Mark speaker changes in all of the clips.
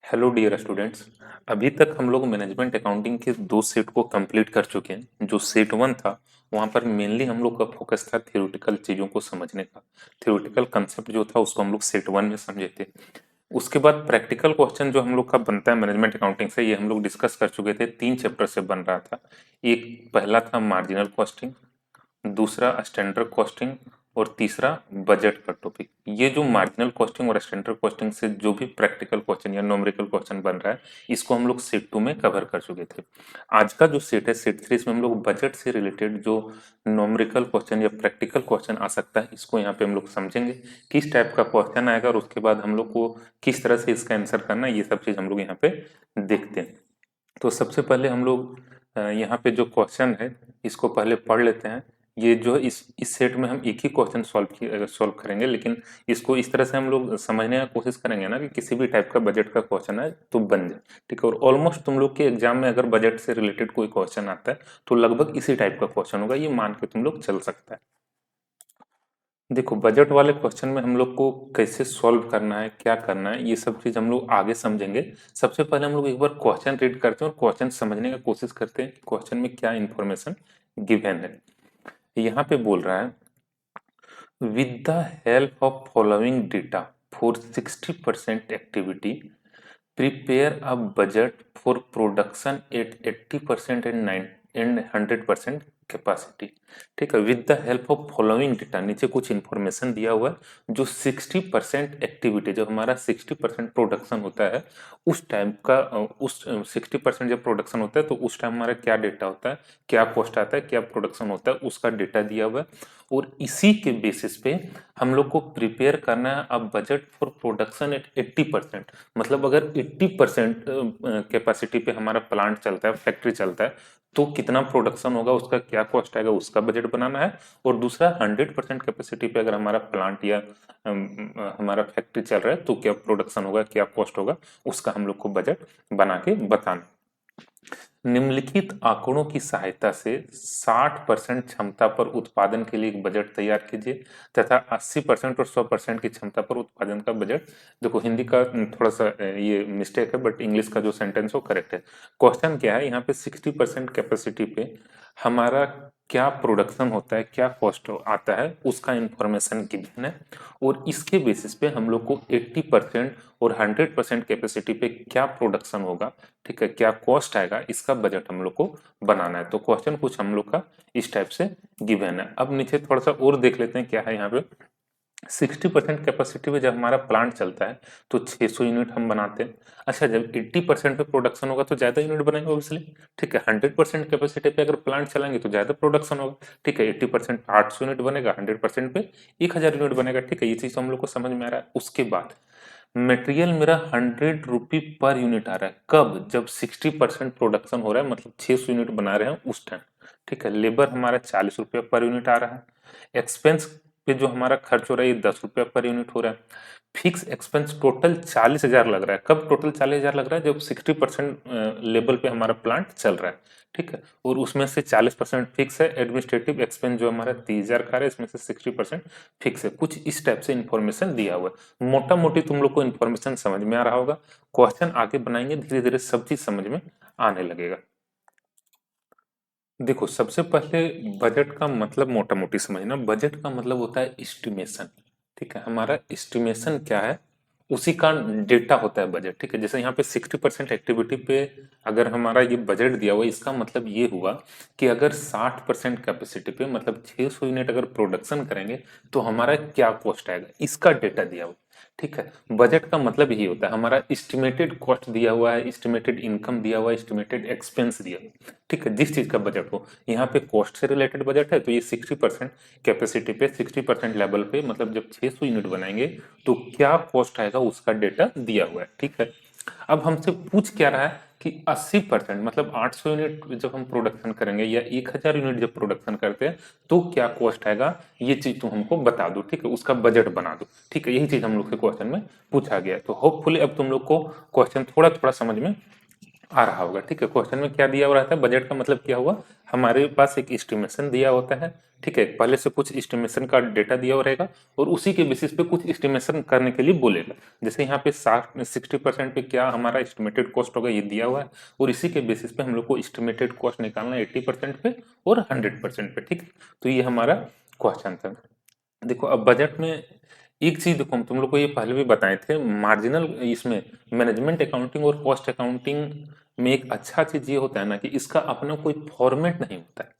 Speaker 1: Hello dear students. अभी तक हम लोग मैनेजमेंट अकाउंटिंग के दो सेट को कंप्लीट कर चुके हैं। जो सेट वन था वहाँ पर मेनली हम लोग का फोकस था थ्योरेटिकल चीज़ों को समझने का। थ्योरेटिकल कंसेप्ट जो था उसको हम लोग सेट वन में समझे थे। उसके बाद प्रैक्टिकल क्वेश्चन जो हम लोग का बनता है मैनेजमेंट अकाउंटिंग से, ये हम लोग डिस्कस कर चुके थे। 3 चैप्टर से बन रहा था। एक पहला था मार्जिनल कॉस्टिंग, दूसरा स्टैंडर्ड कॉस्टिंग और तीसरा बजट का टॉपिक। ये जो मार्जिनल कॉस्टिंग और स्टैंडर्ड कॉस्टिंग से जो भी प्रैक्टिकल क्वेश्चन या न्यूमेरिकल क्वेश्चन बन रहा है, इसको हम लोग सेट टू में कवर कर चुके थे। आज का जो सेट है सेट थ्री, इसमें हम लोग बजट से रिलेटेड जो न्यूमेरिकल क्वेश्चन या प्रैक्टिकल क्वेश्चन आ सकता है, इसको यहाँ पे हम लोग समझेंगे किस टाइप का क्वेश्चन आएगा और उसके बाद हम लोग को किस तरह से इसका आंसर करना है, ये सब चीज हम लोग यहाँ पे देखते हैं। तो सबसे पहले हम लोग यहाँ पे जो क्वेश्चन है इसको पहले पढ़ लेते हैं। ये जो इस सेट में हम एक ही क्वेश्चन सॉल्व करेंगे, लेकिन इसको इस तरह से हम लोग समझने की कोशिश करेंगे ना कि किसी भी टाइप का बजट का क्वेश्चन है तो बन जाए। ठीक है। और ऑलमोस्ट तुम लोग के एग्जाम में अगर बजट से रिलेटेड कोई क्वेश्चन आता है तो लगभग इसी टाइप का क्वेश्चन होगा, ये मान के तुम लोग चल सकता है। देखो, बजट वाले क्वेश्चन में हम लोग को कैसे सॉल्व करना है, क्या करना है, ये सब चीज हम लोग आगे समझेंगे। सबसे पहले हम लोग एक बार क्वेश्चन रीड करते हैं और क्वेश्चन समझने की कोशिश करते हैं कि क्वेश्चन में क्या इंफॉर्मेशन गिवन है। यहाँ पे बोल रहा है, with the help of following data for 60% activity, prepare a budget for production at 80% and 100% capacity. ठीक है। With the help of following data, नीचे कुछ इंफॉर्मेशन दिया हुआ है। जो 60% एक्टिविटी, जब हमारा 60% प्रोडक्शन होता है उस टाइम का, उस 60% जब प्रोडक्शन होता है तो उस टाइम हमारा क्या डेटा होता है, क्या कॉस्ट आता है, क्या प्रोडक्शन होता है, उसका डेटा दिया हुआ है। और इसी के बेसिस पे हम लोग को प्रिपेयर करना है अब बजट फॉर प्रोडक्शन एट 80%। मतलब अगर 80% कैपेसिटी पे हमारा प्लांट चलता है, फैक्ट्री चलता है, तो कितना प्रोडक्शन होगा, उसका क्या कॉस्ट आएगा, उसका बजट बनाना है। और दूसरा 100% कैपेसिटी पे अगर हमारा प्लांट या हमारा फैक्ट्री चल रहा है तो क्या प्रोडक्शन होगा, क्या कॉस्ट होगा, उसका हम लोग को बजट बना के बताना। निम्नलिखित आंकड़ों की सहायता से 60% क्षमता पर उत्पादन के लिए एक बजट तैयार कीजिए तथा 80% और 100% की क्षमता पर उत्पादन का बजट। देखो, हिंदी का थोड़ा सा ये मिस्टेक है, बट इंग्लिश का जो सेंटेंस हो करेक्ट है। क्वेश्चन क्या है, यहाँ पे 60% कैपेसिटी पे हमारा क्या प्रोडक्शन होता है, क्या कॉस्ट आता है, उसका इंफॉर्मेशन गिवन है। और इसके बेसिस पे हम लोग को 80% और 100% कैपेसिटी पे क्या प्रोडक्शन होगा, ठीक है, क्या कॉस्ट आएगा, इसका बजट हम लोग को बनाना है। तो क्वेश्चन कुछ हम लोग का इस टाइप से गिवन है। अब नीचे थोड़ा सा और देख लेते हैं क्या है यहाँ पे। 60% कैपेसिटी पे जब हमारा प्लांट चलता है तो 600 यूनिट हम बनाते हैं। अच्छा, जब 80% पे प्रोडक्शन होगा तो ज्यादा यूनिट बनेंगे ऑब्वियसली। ठीक है। 100% कैपेसिटी पे अगर प्लांट चलाएंगे तो ज्यादा प्रोडक्शन होगा। ठीक है। 80% 800 यूनिट बनेगा, 100% पे 1000 यूनिट बनेगा। ठीक है, ये चीज तो हम लोग को समझ में आ रहा है। उसके बाद मटेरियल मेरा 100 रुपी पर यूनिट आ रहा है। कब? जब 60% प्रोडक्शन हो रहा है, मतलब 600 यूनिट बना रहे हैं उस टाइम। ठीक है। लेबर हमारा 40 रुपया पर यूनिट आ रहा है। एक्सपेंस पे जो हमारा खर्च हो रहा है ये 10 रुपया पर यूनिट हो रहा है। फिक्स एक्सपेंस टोटल 40,000 लग रहा है। कब टोटल 40,000 लग रहा है? जब 60% लेवल पे हमारा प्लांट चल रहा है। ठीक है। और उसमें से 40% फिक्स है। एडमिनिस्ट्रेटिव एक्सपेंस जो हमारा 30,000 का है, इसमें से 60% फिक्स है। कुछ इस टाइप से इन्फॉर्मेशन दिया हुआ है। मोटा मोटी तुम लोग को इन्फॉर्मेशन समझ में आ रहा होगा। क्वेश्चन आगे बनाएंगे धीरे धीरे सब चीज समझ में आने लगेगा। देखो, सबसे पहले बजट का मतलब मोटा मोटी समझना। बजट का मतलब होता है एस्टिमेशन। ठीक है। हमारा एस्टिमेशन क्या है, उसी का डेटा होता है बजट। ठीक है। जैसे यहाँ पे 60% एक्टिविटी पे अगर हमारा ये बजट दिया हुआ है, इसका मतलब ये हुआ कि अगर 60% कैपेसिटी पे मतलब 600 यूनिट अगर प्रोडक्शन करेंगे तो हमारा क्या कॉस्ट आएगा, इसका डेटा दिया हुआ है। ठीक है। बजट का मतलब यही होता है, हमारा एस्टिमेटेड कॉस्ट दिया हुआ है, एस्टिमेटेड इनकम दिया हुआ है, एस्टिमेटेड एक्सपेंस दिया हुआ है। ठीक है। जिस चीज का बजट हो, यहाँ पे कॉस्ट से रिलेटेड बजट है तो ये 60% कैपेसिटी पे 60% लेवल पे, मतलब जब 600 यूनिट बनाएंगे तो क्या कॉस्ट आएगा उसका डेटा दिया हुआ है। ठीक है। अब हमसे पूछ क्या रहा है कि 80% मतलब 800 यूनिट जब हम प्रोडक्शन करेंगे या 1000 यूनिट जब प्रोडक्शन करते हैं तो क्या कॉस्ट आएगा, ये चीज तुम हमको बता दो। ठीक है। उसका बजट बना दो। ठीक है। यही चीज हम लोग के क्वेश्चन में पूछा गया है। तो होपफुली अब तुम लोग को क्वेश्चन थोड़ा थोड़ा समझ में आ रहा होगा। ठीक है। क्वेश्चन में क्या दिया हुआ रहता है, बजट का मतलब क्या हुआ, हमारे पास एक एस्टिमेशन दिया होता है। ठीक है, पहले से कुछ एस्टिमेशन का डेटा दिया हुआ रहेगा और उसी के बेसिस पे कुछ एस्टिमेशन करने के लिए बोलेगा। जैसे यहाँ पे 60% पे क्या हमारा एस्टिमेटेड कॉस्ट होगा ये दिया हुआ है, और इसी के बेसिस पे हम लोग को एस्टिमेटेड कॉस्ट निकालना है 80% पे और 100% पे। ठीक है, तो ये हमारा क्वेश्चन था। देखो अब बजट में एक चीज देखो, हम तुम लोग को ये पहले भी बताए थे, मार्जिनल इसमें मैनेजमेंट अकाउंटिंग और कॉस्ट अकाउंटिंग में एक अच्छा चीज ये होता है ना कि इसका अपना कोई फॉर्मेट नहीं होता है।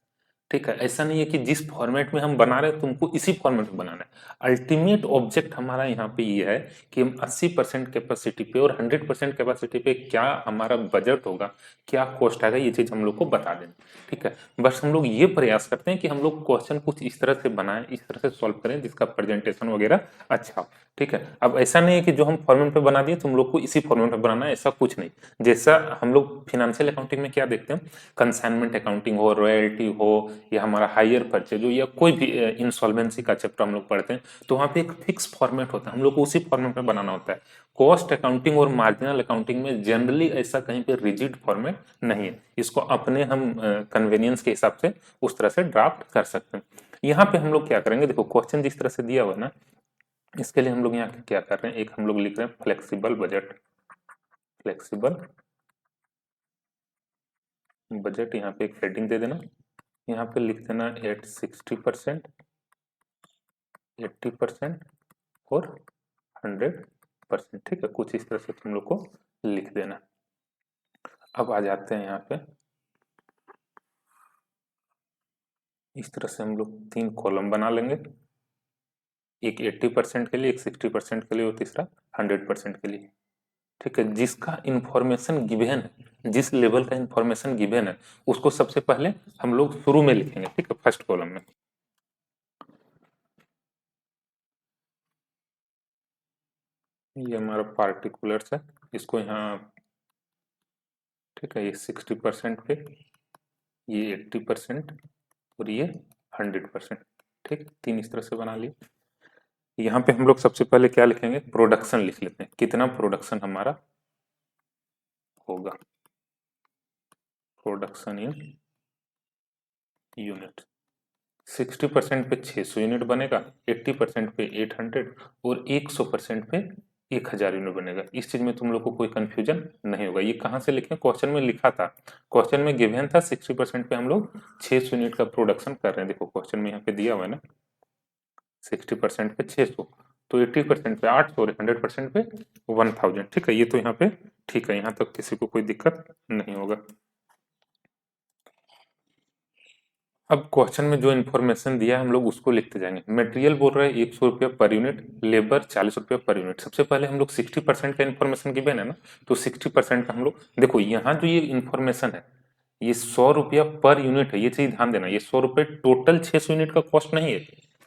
Speaker 1: ठीक है, ऐसा नहीं है कि जिस फॉर्मेट में हम बना रहे हैं तुमको इसी फॉर्मेट में बनाना है। अल्टीमेट ऑब्जेक्ट हमारा यहाँ पे ये है कि हम 80% कैपेसिटी पे और 100% कैपेसिटी पे क्या हमारा बजट होगा, क्या कॉस्ट आएगा, ये चीज हम लोग को बता देना। ठीक है, बस हम लोग ये प्रयास करते हैं कि हम लोग क्वेश्चन कुछ इस तरह से बनाएं, इस तरह से सॉल्व करें जिसका प्रेजेंटेशन वगैरह अच्छा हो। ठीक है, अब ऐसा नहीं है कि जो हम फॉर्मेट पे बना दिए तुम लोग को इसी फॉर्मेट में बनाना है, ऐसा कुछ नहीं। जैसा हम लोग फिनेंशियल अकाउंटिंग में क्या देखते हैं, कंसाइनमेंट अकाउंटिंग हो, रॉयल्टी हो, या हमारा हायर परचेज हो, या कोई भी इंसॉल्वेंसी का चैप्टर हम लोग पढ़ते हैं, तो वहाँ पे एक फिक्स फॉर्मेट होता है, हम लोग को उसी फॉर्मेट में बनाना होता है। कॉस्ट अकाउंटिंग और मार्जिनल अकाउंटिंग में जनरली ऐसा कहीं पे रिजिड फॉर्मेट नहीं है, इसको अपने हम कन्वीनियंस के हिसाब से उस तरह से ड्राफ्ट कर सकते हैं। यहाँ पे हम लोग क्या करेंगे, देखो क्वेश्चन जिस तरह से दिया हुआ है ना, इसके लिए हम लोग यहाँ क्या कर रहे हैं, एक हम लोग लिख रहे हैं फ्लेक्सिबल बजट। फ्लेक्सिबल बजट, यहाँ पे एक हेडिंग दे देना, यहाँ पे लिख देना एट 60%, 80% और 100%। ठीक है, कुछ इस तरह से तुम लोग को लिख देना। अब आ जाते हैं यहाँ पे, इस तरह से हम लोग 3 कॉलम बना लेंगे, एक 80% के लिए, एक 60% के लिए और तीसरा 100% के लिए। ठीक है, जिसका इंफॉर्मेशन गिवन है, जिस लेवल का इंफॉर्मेशन गिवन है उसको सबसे पहले हम लोग शुरू में लिखेंगे। ठीक है, फर्स्ट कॉलम में ये हमारा पार्टिकुलर्स है, इसको यहाँ, ठीक है, ये 60% पे, ये 80% और ये 100%। ठीक, 3 इस तरह से बना लिए। यहाँ पे हम लोग सबसे पहले क्या लिखेंगे, प्रोडक्शन लिख लेते हैं, कितना प्रोडक्शन हमारा होगा, प्रोडक्शन इन यूनिट। 60% पे 600 यूनिट बनेगा, 80% पे 800 और 100% पे 1000 यूनिट बनेगा। इस चीज में तुम लोग को कोई कंफ्यूजन नहीं होगा। ये कहाँ से लिखे, क्वेश्चन में लिखा था, क्वेश्चन में गिवन था 60% पे हम लोग 600 यूनिट का प्रोडक्शन कर रहे हैं। देखो क्वेश्चन में यहाँ पे दिया हुआ है ना, 60% पे 600, तो 80% पे 800 और 100% पे 1000। ठीक है, ये तो यहाँ पे ठीक है, यहाँ तक किसी को कोई दिक्कत नहीं होगा। अब क्वेश्चन में जो इन्फॉर्मेशन दिया है हम लोग उसको लिखते जाएंगे। मटेरियल बोल रहा है 100 रुपया पर यूनिट, लेबर 40 रुपया पर यूनिट। सबसे पहले हम लोग 60% का इन्फॉर्मेशन गिवन है ना, तो 60% का हम लोग, देखो यहाँ जो ये इन्फॉर्मेशन है ये 100 रुपया पर यूनिट है, ये चीज ध्यान देना। ये 100 रुपये टोटल 600 यूनिट का कॉस्ट नहीं है,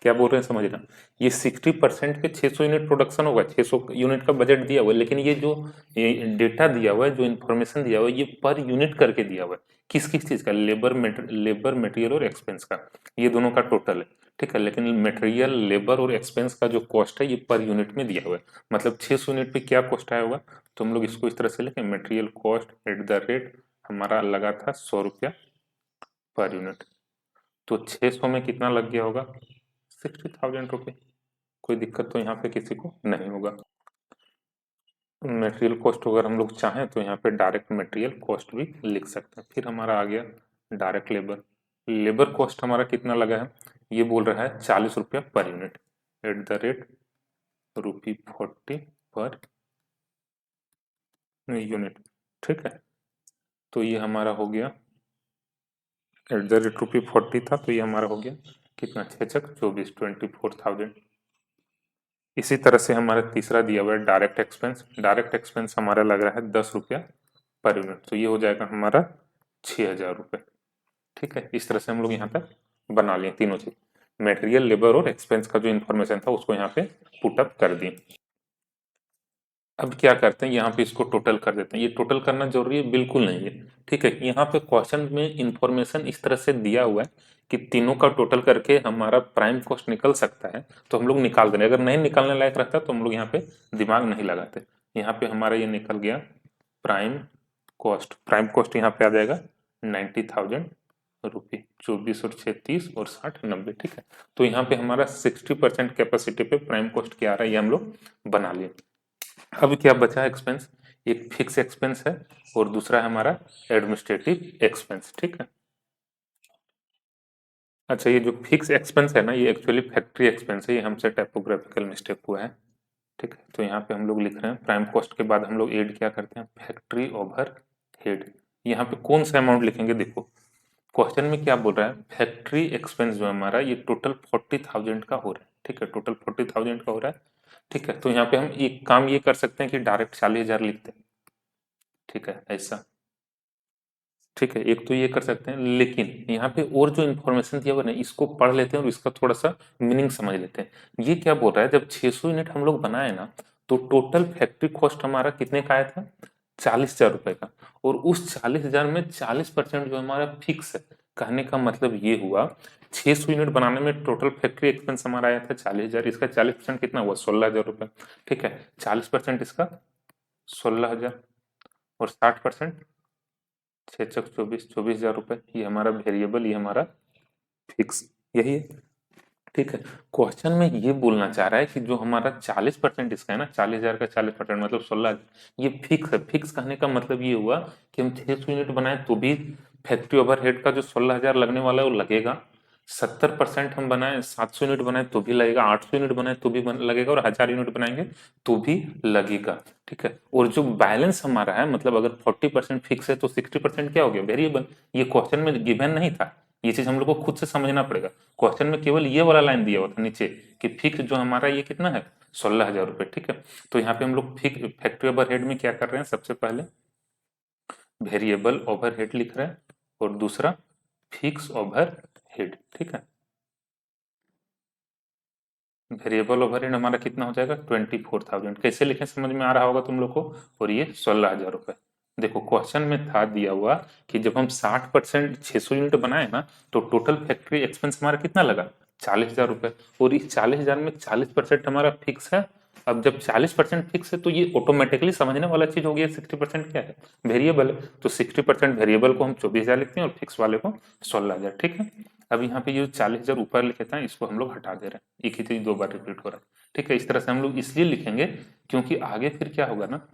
Speaker 1: क्या बोल रहे हैं समझना। ये 60% के 600 यूनिट प्रोडक्शन होगा, 600 यूनिट का बजट दिया हुआ है, लेकिन ये जो डेटा दिया हुआ है, जो इन्फॉर्मेशन दिया हुआ है, ये पर यूनिट करके दिया हुआ है। किस किस चीज का, लेबर मटेरियल और एक्सपेंस का, ये दोनों का टोटल है। ठीक है, लेकिन मटेरियल, लेबर और एक्सपेंस का जो कॉस्ट है ये पर यूनिट में दिया हुआ है। मतलब 600 यूनिट पे क्या कॉस्ट आया होगा, तो हम लोग इसको इस तरह से लिखें, material cost at the rate हमारा लगा था 100 रुपया पर यूनिट, तो 600 में कितना लग गया होगा, 60,000 रुपये। कोई दिक्कत तो यहाँ पे किसी को नहीं होगा। मटेरियल कॉस्ट अगर हम लोग चाहें तो यहाँ पे डायरेक्ट मटेरियल कॉस्ट भी लिख सकते हैं। फिर हमारा आ गया डायरेक्ट लेबर। लेबर कॉस्ट हमारा कितना लगा है, ये बोल रहा है 40 रुपया per unit, at the rate ₹40 per unit. ठीक है, तो ये हमारा हो गया, एट द रेट ₹40 था, तो ये हमारा हो गया कितना, 6 × 6 = 24, 24,000। इसी तरह से हमारा तीसरा दिया हुआ है डायरेक्ट एक्सपेंस। डायरेक्ट एक्सपेंस हमारा लग रहा है 10 रुपया पर यूनिट, तो ये हो जाएगा हमारा 6,000 रुपये। ठीक है, इस तरह से हम लोग यहाँ तक बना लिए तीनों चीज, मटेरियल, लेबर और एक्सपेंस का जो इन्फॉर्मेशन था उसको यहाँ पे पुटअप कर दिए। अब क्या करते हैं, यहाँ पे इसको टोटल कर देते हैं। ये टोटल करना जरूरी है, बिल्कुल नहीं है। ठीक है, यहाँ पे क्वेश्चन में इंफॉर्मेशन इस तरह से दिया हुआ है कि तीनों का टोटल करके हमारा प्राइम कॉस्ट निकल सकता है, तो हम लोग निकाल देंगे। अगर नहीं निकालने लायक रहता तो हम लोग यहाँ पे दिमाग नहीं लगाते। यहाँ पे हमारा ये निकल गया प्राइम कॉस्ट। प्राइम कॉस्ट यहाँ पे आ जाएगा 90,000 रुपये, 24 और 6 30 और 60 90। ठीक है, तो यहाँ पे हमारा 60% कैपेसिटी पे प्राइम कॉस्ट क्या आ रहा है ये हम लोग बना लिए। अब क्या बचा एक्सपेंस, एक फिक्स एक्सपेंस है और दूसरा है हमारा एडमिनिस्ट्रेटिव एक्सपेंस। ठीक है, अच्छा ये जो फिक्स एक्सपेंस है ना ये एक्चुअली फैक्ट्री एक्सपेंस है, ये हमसे टाइपोग्राफिकल मिस्टेक हुआ है। ठीक है, तो यहाँ पे हम लोग लिख रहे हैं प्राइम कॉस्ट के बाद हम लोग ऐड क्या करते हैं, फैक्ट्री ओवर हेड। यहाँ पे कौन सा अमाउंट लिखेंगे, देखो क्वेश्चन में क्या बोल रहा है, फैक्ट्री एक्सपेंस जो हमारा ये टोटल 40,000 का हो रहा है। ठीक है, टोटल 40,000 का हो रहा है। ठीक है, तो यहाँ पे हम एक काम ये कर सकते हैं कि डायरेक्ट 40,000 लिखते हैं। ठीक है, ऐसा। ठीक है, एक तो ये कर सकते हैं, लेकिन यहाँ पे और जो इन्फॉर्मेशन दिया हुआ है ना इसको पढ़ लेते हैं और इसका थोड़ा सा मीनिंग समझ लेते हैं। ये क्या बोल रहा है, जब 600 यूनिट हम लोग बनाए ना तो टोटल फैक्ट्री कॉस्ट हमारा कितने का आया था, 40,000 रुपए का। और उस 40,000 में 40% जो हमारा फिक्स है। कहने का मतलब ये हुआ 600 यूनिट बनाने में टोटल फैक्ट्री एक्सपेंस हमारा आया था 40,000, इसका 40% कितना हुआ, 16,000 रुपए। ठीक है, 40% इसका 16,000 और 60% 6 × 24 24,000 रुपए, ये हमारा वेरिएबल, ये हमारा फिक्स, यही है। ठीक है, क्वेश्चन में ये बोलना चाह रहा है कि जो हमारा 40% इसका है ना, 40,000 का 40% मतलब 16,000, ये फिक्स है। फिक्स कहने का मतलब ये हुआ कि हम 600 यूनिट बनाए तो भी फैक्ट्री ओवरहेड का जो 16,000 लगने वाला है वो लगेगा। 70% हम बनाए, 700 यूनिट बनाए तो भी लगेगा, 800 यूनिट बनाए तो भी लगेगा, और 1000 यूनिट बनाएंगे तो भी लगेगा। ठीक है, और जो बैलेंस हमारा है, मतलब अगर 40% फिक्स है तो 60% क्या हो गया, वेरिएबल। ये क्वेश्चन में गिवन नहीं था, ये चीज हम लोग को खुद से समझना पड़ेगा। क्वेश्चन में केवल ये वाला लाइन दिया हुआ था नीचे कि फिक्स जो हमारा ये कितना है, 16,000 रुपए। ठीक है, तो यहाँ पे हम लोग फिक्स फैक्ट्री ओवरहेड में क्या कर रहे हैं, सबसे पहले वेरिएबल ओवरहेड लिख रहे हैं और दूसरा फिक्स ओवरहेड। ठीक है, वेरिएबल ओवरहेड हमारा कितना हो जाएगा, 24,000। कैसे लिखें समझ में आ रहा होगा तुम लोग को, और ये 16,000 रुपए। देखो क्वेश्चन में था दिया हुआ कि जब हम 60% 600 यूनिट बनाए ना तो टोटल फैक्ट्री एक्सपेंस हमारा कितना लगा, 40,000 रुपए। और इस 40,000 में 40% हमारा फिक्स है। अब जब 40% फिक्स है तो ये ऑटोमेटिकली समझने वाला चीज हो गया, 60% क्या है, वेरिएबल है। तो 60% वेरिएबल को हम 24,000 लिखते हैं और फिक्स वाले को 16,000। ठीक है, अब यहाँ पे ये 40,000 ऊपर लिखे था इसको हम लोग हटा दे रहे हैं, एक ही चीज दो बार रिपीट हो रहा है। ठीक है, इस तरह से हम लोग इसलिए लिखेंगे क्योंकि आगे फिर क्या होगा ना,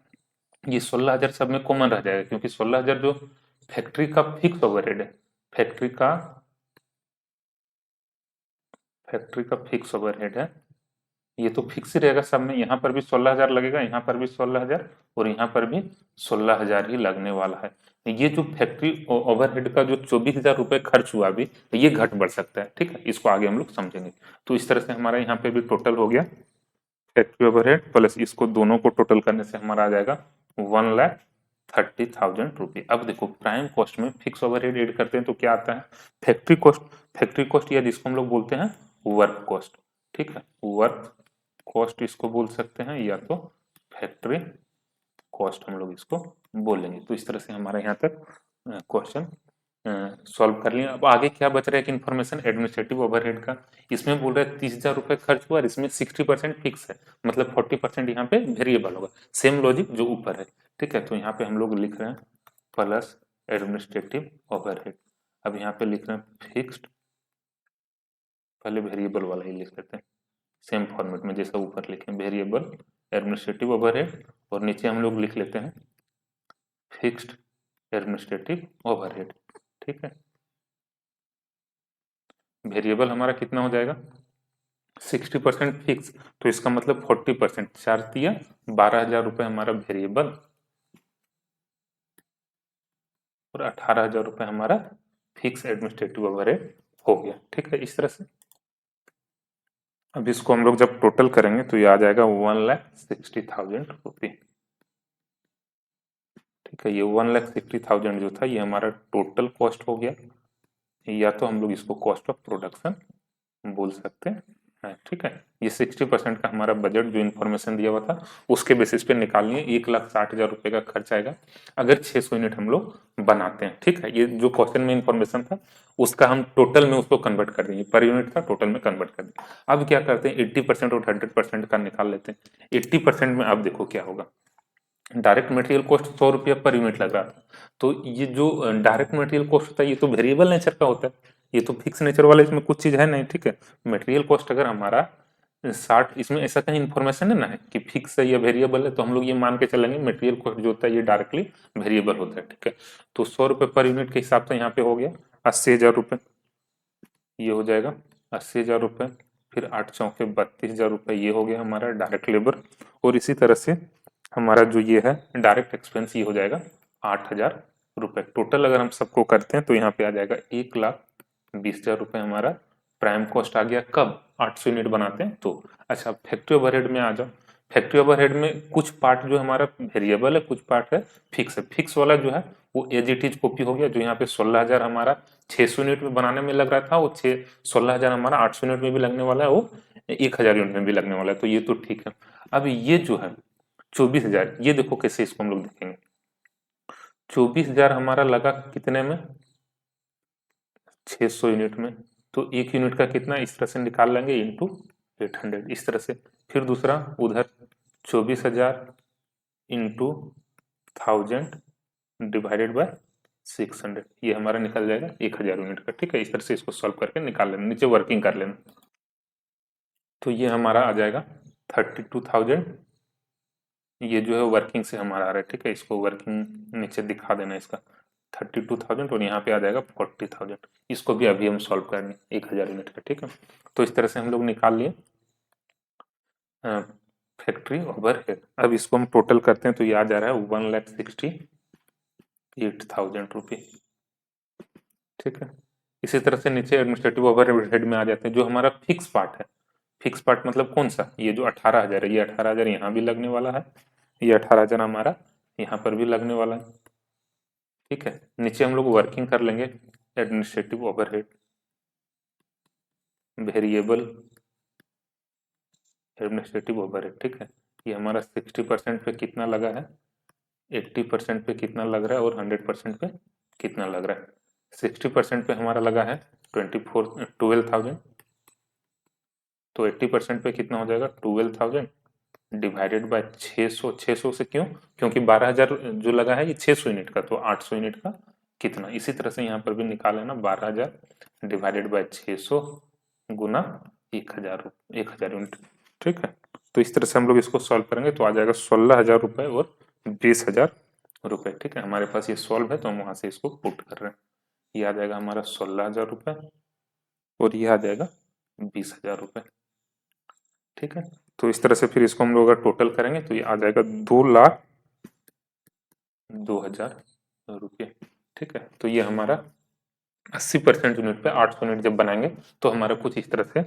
Speaker 1: ये 16,000 सब में कॉमन रह जाएगा, क्योंकि 16,000 जो फैक्ट्री का फिक्स ओवरहेड है, फैक्ट्री का फैक्ट्री का फिक्स ओवरहेड है, ये तो फिक्स ही रहेगा सब में। यहाँ पर भी 16,000 लगेगा, यहाँ पर भी 16,000 और यहाँ पर भी 16,000 ही लगने वाला है। ये जो फैक्ट्री ओवरहेड का जो 24,000 रुपए खर्च हुआ अभी, ये घट बढ़ सकता है। ठीक है, इसको आगे हम लोग समझेंगे। तो इस तरह से हमारा यहाँ पे भी टोटल हो गया फैक्ट्री ओवरहेड प्लस इसको दोनों को टोटल करने से हमारा आ जाएगा 1,30,000 रुपये। अब देखो प्राइम कॉस्ट में फिक्स ओवरहेड ऐड करते हैं तो क्या आता है, फैक्ट्री कॉस्ट। फैक्ट्री कॉस्ट या जिसको हम लोग बोलते हैं वर्क कॉस्ट। ठीक है, वर्क कॉस्ट इसको बोल सकते हैं, या तो फैक्ट्री कॉस्ट हम लोग इसको बोलेंगे। तो इस तरह से हमारा यहाँ तक क्वेश्चन सॉल्व कर लिया। अब आगे क्या बच रहा है कि इन्फॉर्मेशन एडमिनिस्ट्रेटिव ओवरहेड का, इसमें बोल रहा है 30,000 रुपए खर्च हुआ और इसमें 60% फिक्स है, मतलब 40% यहाँ पे वेरिएबल होगा। सेम लॉजिक जो ऊपर है। ठीक है, तो यहाँ पे हम लोग लिख रहे हैं प्लस एडमिनिस्ट्रेटिव ओवरहेड। अब यहाँ पे लिख रहे हैं फिक्स्ड, पहले वेरिएबल वाला ही लिख लेते हैं सेम फॉर्मेट में जैसा ऊपर लिखे, वेरिएबल एडमिनिस्ट्रेटिव ओवरहेड, और नीचे हम लोग लिख लेते हैं फिक्स्ड एडमिनिस्ट्रेटिव ओवरहेड। ठीक है, वेरिएबल हमारा कितना हो जाएगा, 60% फिक्स, तो इसका मतलब 40%, 4 × 12,000 रुपए हमारा वेरिएबल और 18,000 रुपए हमारा फिक्स एडमिनिस्ट्रेटिव ओवरहेड हो गया। ठीक है, इस तरह से अब इसको हम लोग जब टोटल करेंगे तो ये आ जाएगा 1,60,000 रुपये। ठीक है, ये 1,60,000 जो था ये हमारा टोटल कॉस्ट हो गया, या तो हम लोग इसको कॉस्ट ऑफ प्रोडक्शन बोल सकते हैं। ठीक है, ये 60% का हमारा बजट जो इन्फॉर्मेशन दिया हुआ था उसके बेसिस पे निकालनी है। 1,60,000 रुपए का खर्च आएगा अगर 600 यूनिट हम लोग बनाते हैं। ठीक है, ये जो क्वेश्चन में इन्फॉर्मेशन था उसका हम टोटल में उसको कन्वर्ट कर देंगे, पर यूनिट था टोटल में कन्वर्ट कर देंगे। अब क्या करते हैं 80% और 100% का निकाल लेते हैं। 80% में अब देखो क्या होगा, डायरेक्ट मटेरियल कॉस्ट 100 रुपया पर यूनिट लग रहा था। तो ये जो डायरेक्ट मटेरियल कॉस्ट होता है ये तो वेरिएबल नेचर का होता है, ये तो फिक्स नेचर वाला इसमें कुछ चीज है नहीं, ठीक है। मटेरियल कॉस्ट अगर हमारा 60, इसमें ऐसा कहीं इन्फॉर्मेशन है ना है कि फिक्स है या वेरिएबल है, तो हम लोग ये मान के चलेंगे मटेरियल कॉस्ट जो होता है ये डायरेक्टली वेरिएबल होता है, ठीक है। तो 100 रुपये पर यूनिट के हिसाब से यहाँ पे हो गया 80,000 रुपये, ये हो जाएगा 80,000 रुपये। फिर 8 चौके 32,000 रुपये, ये हो गया हमारा डायरेक्ट लेबर। और इसी तरह से हमारा जो ये है डायरेक्ट एक्सपेंस, ये हो जाएगा 8,000 रुपये। टोटल अगर हम सबको करते हैं तो यहाँ पे आ जाएगा 1,20,000 रुपये हमारा प्राइम कॉस्ट आ गया। कब 800 यूनिट बनाते हैं तो। अच्छा, फैक्ट्री ओवरहेड में आ जाओ। फैक्ट्री ओवरहेड में कुछ पार्ट जो हमारा वेरिएबल है, कुछ पार्ट है फिक्स है। फिक्स वाला जो है वो एज इट इज कॉपी हो गया, जो यहाँ पे 16,000 हमारा 600 यूनिट में बनाने में लग रहा था, वो 16,000 हमारा 800 यूनिट में भी लगने वाला है, वो 1,000 यूनिट में भी लगने वाला है, तो ये तो ठीक है। अब ये जो है 24,000, ये देखो कैसे इसको हम लोग देखेंगे। 24,000 हमारा लगा कितने में, 600 यूनिट में, तो एक यूनिट का कितना इस तरह से निकाल लेंगे इंटू 800 इस तरह से। फिर दूसरा उधर 24,000 इंटू 1000 डिवाइडेड बाय 600, ये हमारा निकल जाएगा 1,000 यूनिट का, ठीक है। इस तरह से इसको सॉल्व करके निकाल लेना, नीचे वर्किंग कर लेना। तो ये हमारा आ जाएगा 32,000, ये जो है वर्किंग से हमारा आ रहा है, ठीक है। इसको वर्किंग नीचे दिखा देना इसका 32,000, और यहाँ पे आ जाएगा 40,000। इसको भी अभी हम सॉल्व करेंगे 1,000 यूनिट का, ठीक है। तो इस तरह से हम लोग निकाल लिए फैक्ट्री ओवरहेड। अब इसको हम टोटल करते हैं तो ये आ जा रहा है 1,68,000 रुपये, ठीक है। इसी तरह से नीचे एडमिनिस्ट्रेटिव ओवरहेड में आ जाते हैं, जो हमारा फिक्स पार्ट है। फिक्स पार्ट मतलब कौन सा, ये जो 18,000 है, ये 18,000 यहाँ भी लगने वाला है, ये 18,000 हमारा यहाँ पर भी लगने वाला है, ठीक है। नीचे हम लोग वर्किंग कर लेंगे administrative overhead, variable administrative overhead, ठीक है। ये हमारा 60% पे कितना लगा है, 80% पे कितना लग रहा है, और 100% पे कितना लग रहा है। 60% पे हमारा लगा है 12,000, तो 80% पे कितना हो जाएगा 12,000 डिवाइडेड बाय 600। 600 से क्यों, क्योंकि 12,000 जो लगा है ये 600 यूनिट का, तो 800 यूनिट का कितना। इसी तरह से यहाँ पर भी निकाल लेना 12,000 डिवाइडेड बाय 600 गुना 1,000 यूनिट, ठीक है। तो इस तरह से हम लोग इसको सॉल्व करेंगे तो आ जाएगा 16,000 रुपये और 20,000 रुपये, ठीक है। हमारे पास ये सॉल्व है तो हम वहां से इसको पुट कर रहे हैं। ये आ जाएगा हमारा 16,000 रुपये और ये आ जाएगा 20,000 रुपये, ठीक है। तो इस तरह से फिर इसको हम लोग अगर टोटल करेंगे तो ये आ जाएगा 2,02,000 रुपये, ठीक है। तो ये हमारा 80% यूनिट पे 800 यूनिट जब बनाएंगे तो हमारा कुछ इस तरह से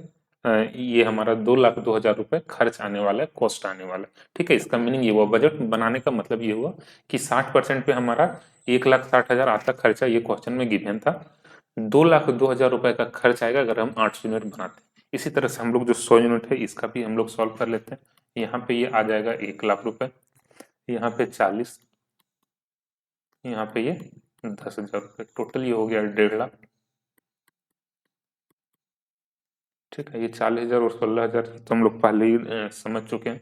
Speaker 1: ये हमारा 2,02,000 रुपये खर्च आने वाला है, कॉस्ट आने वाला है, ठीक है। इसका मीनिंग ये हुआ, बजट बनाने का मतलब ये हुआ कि 60% पे हमारा 1,60,000 आता खर्चा, ये क्वेश्चन में गिवन था। 2,02,000 रुपये का खर्च आएगा अगर हम 800 यूनिट बनाते हैं। इसी तरह से हम लोग जो 100 यूनिट है इसका भी हम लोग सॉल्व कर लेते हैं। यहाँ पे ये आ जाएगा 1,00,000 रुपये, यहाँ पे 40, यहाँ पे ये 10,000 रुपये, टोटल ये हो गया 1,50,000, ठीक है। ये 40,000 और 16,000 तो हम लोग पहले ही समझ चुके हैं।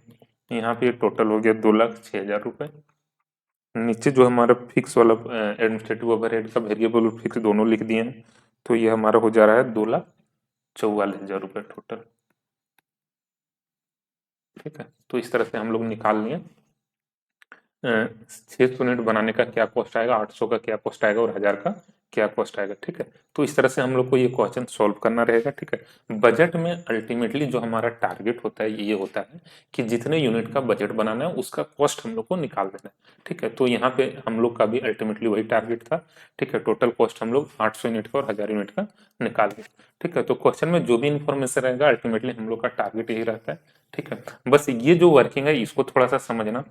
Speaker 1: यहाँ पे ये टोटल हो गया 2,06,000 रुपये। नीचे जो हमारा फिक्स वाला एडमिनिस्ट्रेटिव ओवरहेड का वेरिएबल और फिक्स दोनों लिख दिए हैं, तो ये हमारा हो जा रहा है 2,44,000 रुपये टोटल, ठीक है। तो इस तरह से हम लोग निकाल लिए 600 यूनिट बनाने का क्या कॉस्ट आएगा, 800 का क्या कॉस्ट आएगा, और 1,000 का क्या कॉस्ट आएगा, ठीक है। तो इस तरह से हम लोग को ये क्वेश्चन सॉल्व करना रहेगा, ठीक है। बजट में अल्टीमेटली जो हमारा टारगेट होता है ये होता है कि जितने यूनिट का बजट बनाना है उसका कॉस्ट हम लोग को निकाल देना है, ठीक है। तो यहाँ पे हम लोग का भी अल्टीमेटली वही टारगेट था, ठीक है। टोटल कॉस्ट हम लोग 800 यूनिट का और 1,000 यूनिट का निकाल दिए, ठीक है। तो क्वेश्चन में जो भी इंफॉर्मेशन रहेगा अल्टीमेटली हम लोग का टारगेट यही रहता है, ठीक है। बस ये जो वर्किंग है इसको थोड़ा सा समझना,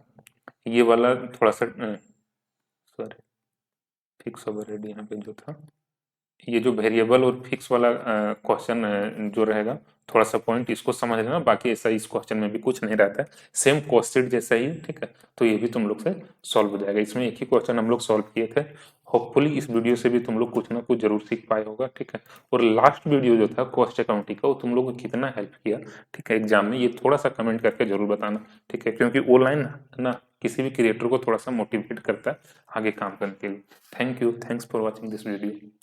Speaker 1: ये वाला थोड़ा सा सॉरी, फिक्स ओवरहेड यहाँ पे जो था, ये जो वेरिएबल और फिक्स वाला क्वेश्चन जो रहेगा, थोड़ा सा पॉइंट इसको समझ लेना। बाकी ऐसा इस क्वेश्चन में भी कुछ नहीं रहता है, सेम कॉस्टेड जैसा ही, ठीक है। तो ये भी तुम लोग से सॉल्व हो जाएगा। इसमें एक ही क्वेश्चन हम लोग सॉल्व किए थे। होपफुली इस वीडियो से भी तुम लोग कुछ ना कुछ जरूर सीख पाए होगा, ठीक है। और लास्ट वीडियो जो था कॉस्ट अकाउंटिंग का, वो तुम लोग को कितना हेल्प किया, ठीक है, एग्जाम में, ये थोड़ा सा कमेंट करके जरूर बताना, ठीक है। क्योंकि ऑनलाइन ना किसी भी क्रिएटर को थोड़ा सा मोटिवेट करता है आगे काम करने के लिए। Thank you, thanks for watching this video.